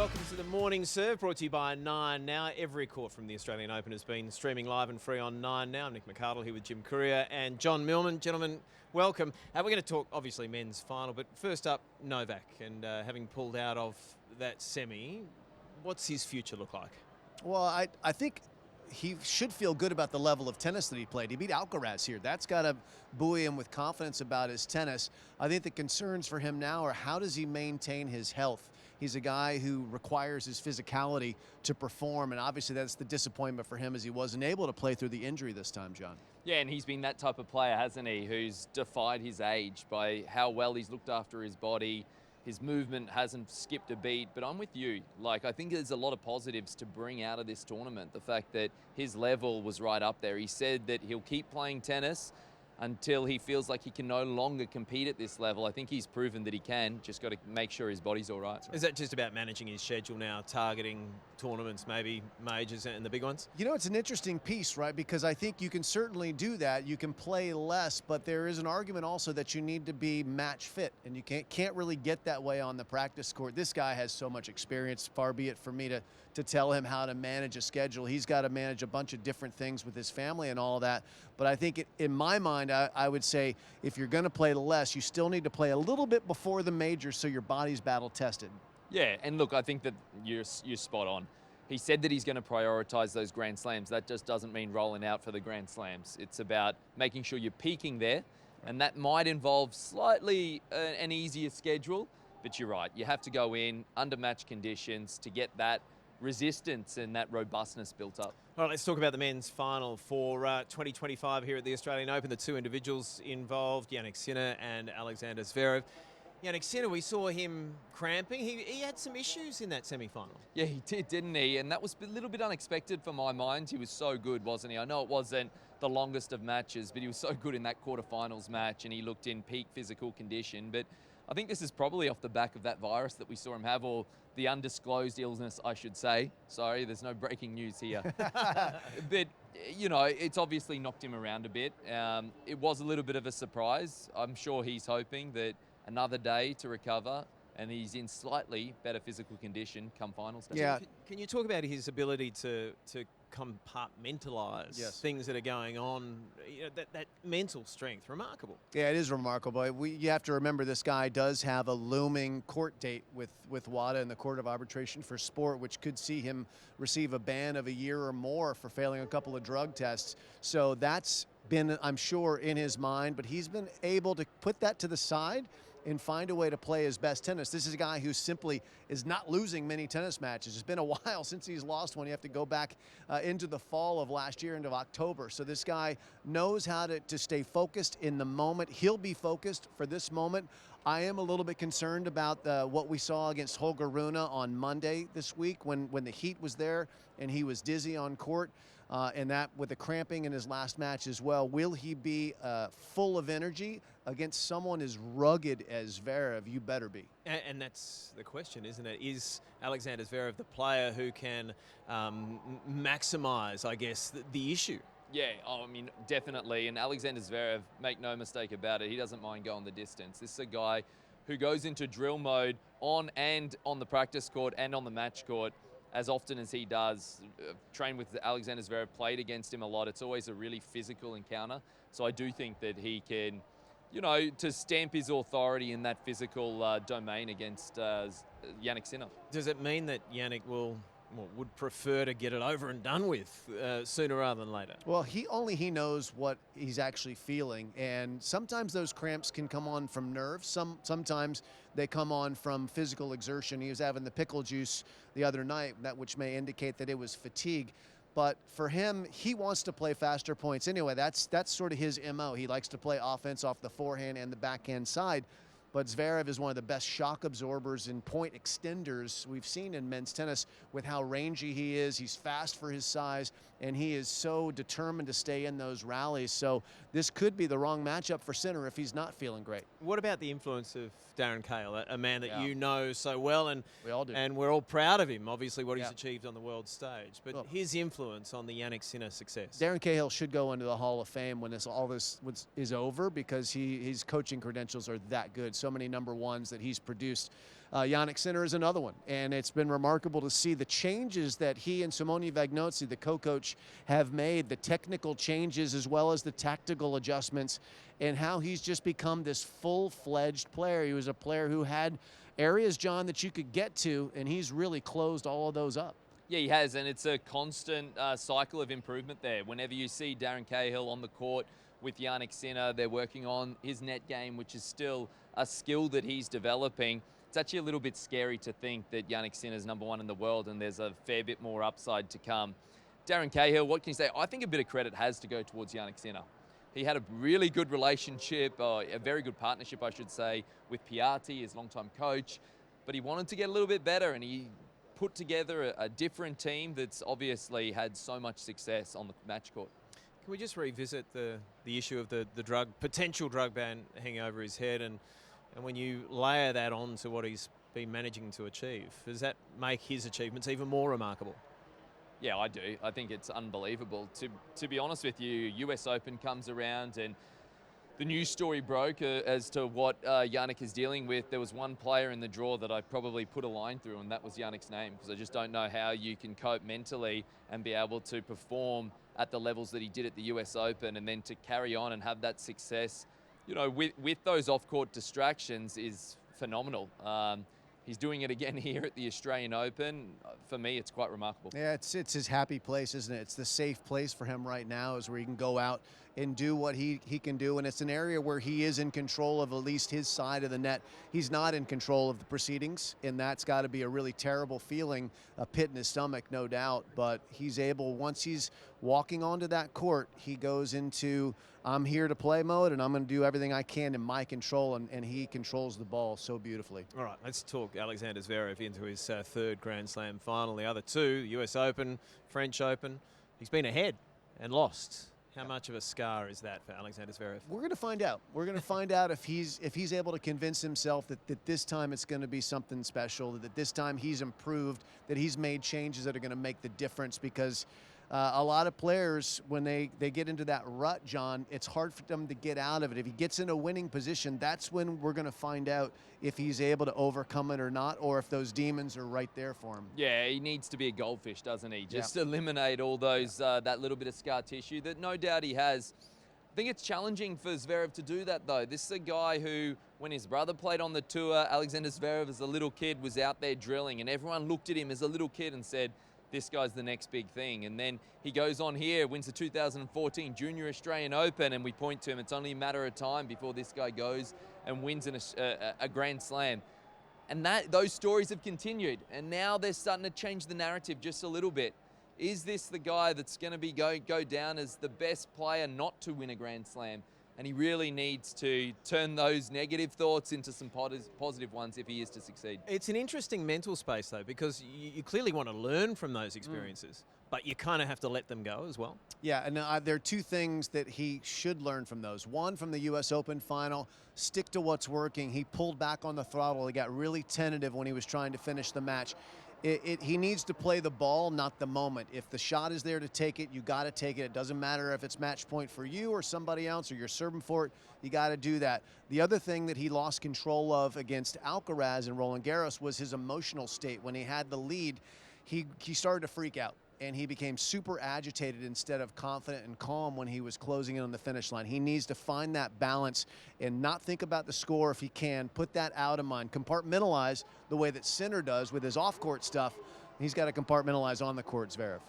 welcome to the Morning Serve, brought to you by 9 Now. Every court from the Australian Open has been streaming live and free on 9 Now. I'm Nick McArdle here with Jim Courier and John Millman. Gentlemen, welcome. We're going to talk, obviously, men's final, but first up, Novak, and having pulled out of that semi, what's his future look like? Well, I think he should feel good about the level of tennis that he played. He beat Alcaraz here. That's got to buoy him with confidence about his tennis. I think the concerns for him now are how does he maintain his health? He's a guy who requires his physicality to perform, and obviously that's the disappointment for him as he wasn't able to play through the injury this time, John. Yeah, and he's been that type of player, hasn't he, who's defied his age by how well he's looked after his body. His movement hasn't skipped a beat, but I'm with you. Like, I think there's a lot of positives to bring out of this tournament. The fact that his level was right up there. He said that he'll keep playing tennis until he feels like he can no longer compete at this level. I think he's proven that he can. Just got to make sure his body's all right. Is that just about managing his schedule now, targeting tournaments, maybe majors and the big ones? You know, it's an interesting piece, right? Because I think you can certainly do that. You can play less, but there is an argument also that you need to be match fit, and you can't really get that way on the practice court. This guy has so much experience. Far be it for me to tell him how to manage a schedule. He's got to manage a bunch of different things with his family and all that. But I think in my mind, I would say if you're going to play less, you still need to play a little bit before the majors so your body's battle tested. Yeah, and look, I think that you're spot on. He said that he's going to prioritize those Grand Slams. That just doesn't mean rolling out for the Grand Slams. It's about making sure you're peaking there, and that might involve slightly an easier schedule. But you're right, you have to go in under match conditions to get that resistance and that robustness built up. All right, let's talk about the men's final for 2025 here at the Australian Open. The two individuals involved, Jannik Sinner and Alexander Zverev. Jannik Sinner, we saw him cramping. He had some issues in that semi-final. Yeah, he did, didn't he? And that was a little bit unexpected for my mind. He was so good, wasn't he? I know it wasn't the longest of matches, but he was so good in that quarterfinals match, and he looked in peak physical condition. But I think this is probably off the back of that virus that we saw him have, or the undisclosed illness, I should say. Sorry, there's no breaking news here. But, you know, it's obviously knocked him around a bit. It was a little bit of a surprise. I'm sure he's hoping that another day to recover, and he's in slightly better physical condition come finals day. Yeah. Can you talk about his ability to compartmentalize things that are going on? You know, that mental strength, remarkable. Yeah, it is remarkable. You have to remember this guy does have a looming court date with WADA in the Court of Arbitration for Sport, which could see him receive a ban of a year or more for failing a couple of drug tests. So that's been, I'm sure, in his mind, but he's been able to put that to the side and find a way to play his best tennis. This is a guy who simply is not losing many tennis matches. It's been a while since he's lost one. You have to go back into the fall of last year, into October. So this guy knows how to stay focused in the moment. He'll be focused for this moment. I am a little bit concerned about what we saw against Holger Rune on Monday this week when the heat was there and he was dizzy on court. And that with the cramping in his last match as well. Will he be full of energy against someone as rugged as Zverev? You better be. And that's the question, isn't it? Is Alexander Zverev the player who can maximize, I guess, the issue? Yeah, I mean, definitely. And Alexander Zverev, make no mistake about it, he doesn't mind going the distance. This is a guy who goes into drill mode on the practice court and on the match court as often as he does. Trained with Alexander Zverev, played against him a lot. It's always a really physical encounter. So I do think that he can, you know, to stamp his authority in that physical domain against Jannik Sinner. Does it mean that Jannik would prefer to get it over and done with sooner rather than later? Well, he knows what he's actually feeling, and sometimes those cramps can come on from nerves. Sometimes they come on from physical exertion. He was having the pickle juice the other night, which may indicate that it was fatigue. But for him, he wants to play faster points anyway. That's sort of his MO. He likes to play offense off the forehand and the backhand side. But Zverev is one of the best shock absorbers and point extenders we've seen in men's tennis with how rangy he is. He's fast for his size, and he is so determined to stay in those rallies. So this could be the wrong matchup for Sinner if he's not feeling great. What about the influence of Darren Cahill, a man that you know so well, and we all do, and we're all proud of him, obviously, what he's achieved on the world stage. But his influence on the Jannik Sinner success. Darren Cahill should go into the Hall of Fame when all this is over, because his coaching credentials are that good. So many number ones that he's produced. Yannick Sinner is another one, and it's been remarkable to see the changes that he and Simone Vagnozzi, the co-coach, have made, the technical changes as well as the tactical adjustments, and how he's just become this full-fledged player. He was a player who had areas, John, that you could get to, and he's really closed all of those up. Yeah, he has, and it's a constant cycle of improvement there. Whenever you see Darren Cahill on the court with Yannick Sinner, they're working on his net game, which is still a skill that he's developing. It's actually a little bit scary to think that Yannick Sinner is #1 in the world and there's a fair bit more upside to come. Darren Cahill, what can you say? I think a bit of credit has to go towards Yannick Sinner. He had a really good relationship, a very good partnership, I should say, with Piatti, his longtime coach, but he wanted to get a little bit better, and he put together a different team that's obviously had so much success on the match court. Can we just revisit the issue of the potential drug ban hanging over his head, and when you layer that on to what he's been managing to achieve, does that make his achievements even more remarkable? Yeah, I do. I think it's unbelievable. To be honest with you, US Open comes around and the news story broke as to what Yannick is dealing with. There was one player in the draw that I probably put a line through, and that was Yannick's name, because I just don't know how you can cope mentally and be able to perform at the levels that he did at the US Open, and then to carry on and have that success, you know, with those off-court distractions is phenomenal. He's doing it again here at the Australian Open. For me, it's quite remarkable. Yeah, it's his happy place, isn't it? It's the safe place for him right now, is where he can go out and do what he can do. And it's an area where he is in control of at least his side of the net. He's not in control of the proceedings, and that's got to be a really terrible feeling, a pit in his stomach, no doubt. But he's able, once he's walking onto that court, he goes into I'm here to play mode, and I'm going to do everything I can in my control, and he controls the ball so beautifully. All right, let's talk Alexander Zverev into his third Grand Slam final. The other two, US Open, French Open, he's been ahead and lost. How much of a scar is that for Alexander Zverev? We're going to find out. We're going to find out if he's able to convince himself that this time it's going to be something special, that this time he's improved, that he's made changes that are going to make the difference, because a lot of players, when they get into that rut, John, it's hard for them to get out of it. If he gets in a winning position, that's when we're going to find out if he's able to overcome it or not, or if those demons are right there for him. Yeah, he needs to be a goldfish, doesn't he? Just eliminate all those that little bit of scar tissue that no doubt he has. I think it's challenging for Zverev to do that, though. This is a guy who, when his brother played on the tour, Alexander Zverev as a little kid was out there drilling, and everyone looked at him as a little kid and said, this guy's the next big thing. And then he goes on here, wins the 2014 Junior Australian Open, and we point to him. It's only a matter of time before this guy goes and wins a Grand Slam. And those stories have continued, and now they're starting to change the narrative just a little bit. Is this the guy that's going to be go down as the best player not to win a Grand Slam? And he really needs to turn those negative thoughts into some positive ones if he is to succeed. It's an interesting mental space, though, because you clearly want to learn from those experiences, but you kind of have to let them go as well. Yeah, and there are two things that he should learn from those. One, from the U.S. Open final, stick to what's working. He pulled back on the throttle. He got really tentative when he was trying to finish the match. He needs to play the ball, not the moment. If the shot is there to take it, you got to take it. It doesn't matter if it's match point for you or somebody else, or you're serving for it. You got to do that. The other thing that he lost control of against Alcaraz and Roland Garros was his emotional state. When he had the lead, he started to freak out, and he became super agitated instead of confident and calm when he was closing in on the finish line. He needs to find that balance and not think about the score if he can. Put that out of mind. Compartmentalize the way that Sinner does with his off-court stuff. He's got to compartmentalize on the court, Zverev.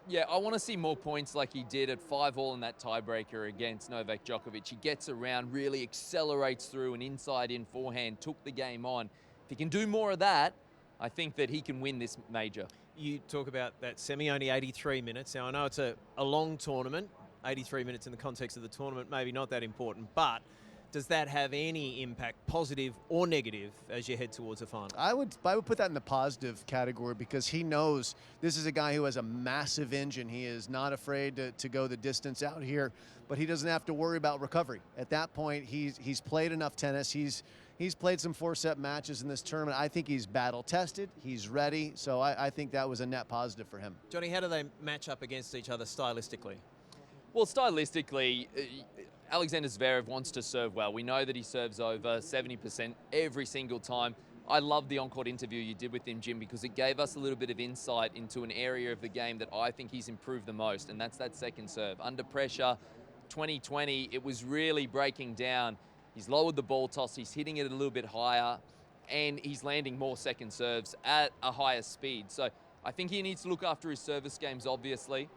Yeah, I want to see more points like he did at 5-all in that tiebreaker against Novak Djokovic. He gets around, really accelerates through an inside-in forehand, took the game on. If he can do more of that, I think that he can win this major. You talk about that semi, only 83 minutes. Now, I know it's a long tournament. 83 minutes in the context of the tournament, maybe not that important, but does that have any impact, positive or negative, as you head towards the final? I would put that in the positive category, because he knows this is a guy who has a massive engine. He is not afraid to go the distance out here, but he doesn't have to worry about recovery. At that point, he's played enough tennis. He's played some 4-set matches in this tournament. I think he's battle-tested. He's ready. So I think that was a net positive for him. Johnny, how do they match up against each other stylistically? Well, stylistically, Alexander Zverev wants to serve well. We know that he serves over 70% every single time. I love the on-court interview you did with him, Jim, because it gave us a little bit of insight into an area of the game that I think he's improved the most, and that's that second serve. Under pressure, 2020, it was really breaking down. He's lowered the ball toss, he's hitting it a little bit higher, and he's landing more second serves at a higher speed. So I think he needs to look after his service games, obviously.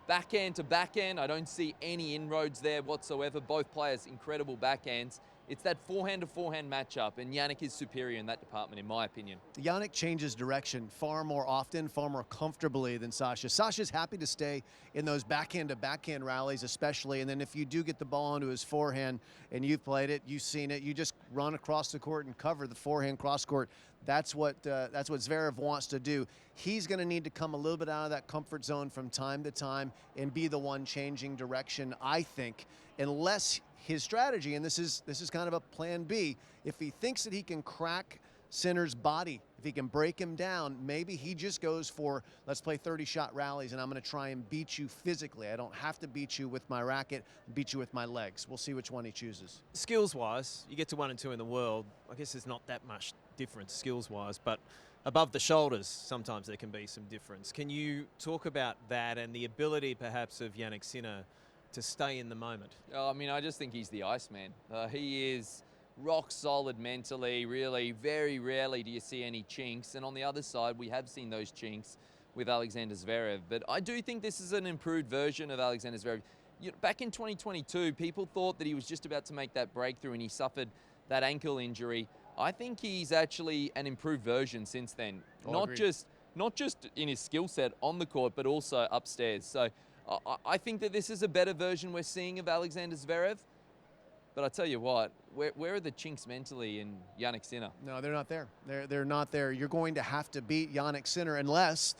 Backhand to backhand, I don't see any inroads there whatsoever. Both players, incredible backhands. It's that forehand to forehand matchup, and Jannik is superior in that department, in my opinion. Jannik changes direction far more often, far more comfortably than Sasha. Sasha's happy to stay in those backhand to backhand rallies, especially. And then if you do get the ball onto his forehand and you've played it, you've seen it, you just run across the court and cover the forehand cross court. That's what Zverev wants to do. He's going to need to come a little bit out of that comfort zone from time to time and be the one changing direction, I think, unless his strategy, and this is kind of a plan B, if he thinks that he can crack Sinner's body, if he can break him down, maybe he just goes for, let's play 30-shot rallies, and I'm going to try and beat you physically. I don't have to beat you with my racket, beat you with my legs. We'll see which one he chooses. Skills-wise, you get to 1 and 2 in the world. I guess there's not that much difference skills-wise, but above the shoulders, sometimes there can be some difference. Can you talk about that and the ability, perhaps, of Jannik Sinner to stay in the moment? I mean, I just think he's the Iceman. He is rock solid mentally, really. Very rarely do you see any chinks. And on the other side, we have seen those chinks with Alexander Zverev. But I do think this is an improved version of Alexander Zverev. Back in 2022, people thought that he was just about to make that breakthrough and he suffered that ankle injury. I think he's actually an improved version since then. Not just in his skill set on the court, but also upstairs. So I think that this is a better version we're seeing of Alexander Zverev. But I tell you what, where are the chinks mentally in Jannik Sinner? No, they're not there. They're not there. You're going to have to beat Jannik Sinner unless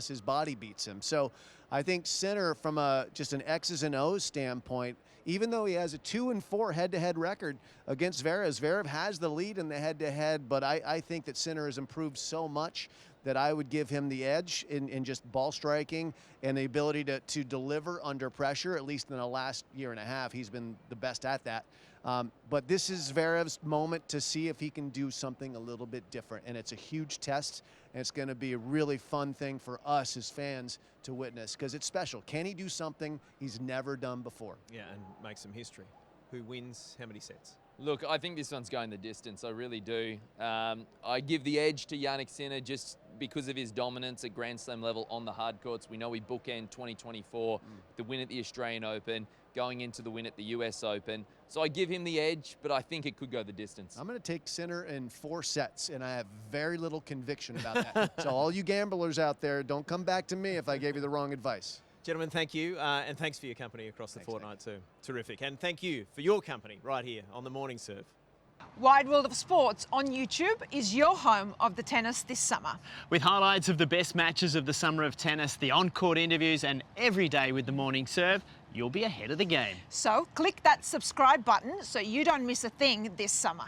his body beats him. So I think Sinner, from just an X's and O's standpoint, even though he has a 2-4 head-to-head record against Zverev, Zverev has the lead in the head-to-head, but I think that Sinner has improved so much that I would give him the edge in just ball striking and the ability to deliver under pressure. At least in the last year and a half, he's been the best at that. But this is Zverev's moment to see if he can do something a little bit different. And it's a huge test, and it's going to be a really fun thing for us as fans to witness because it's special. Can he do something he's never done before? Yeah, and make some history. Who wins how many sets? Look, I think this one's going the distance. I really do. I give the edge to Jannik Sinner just because of his dominance at Grand Slam level on the hard courts. We know he bookend 2024, the win at the Australian Open, going into the win at the US Open. So I give him the edge, but I think it could go the distance. I'm going to take Sinner in 4 sets, and I have very little conviction about that. So all you gamblers out there, don't come back to me if I gave you the wrong advice. Gentlemen, thank you, and thanks for your company across the fortnight too. Terrific. And thank you for your company right here on The Morning Serve. Wide World of Sports on YouTube is your home of the tennis this summer. With highlights of the best matches of the summer of tennis, the on-court interviews and every day with The Morning Serve, you'll be ahead of the game. So click that subscribe button so you don't miss a thing this summer.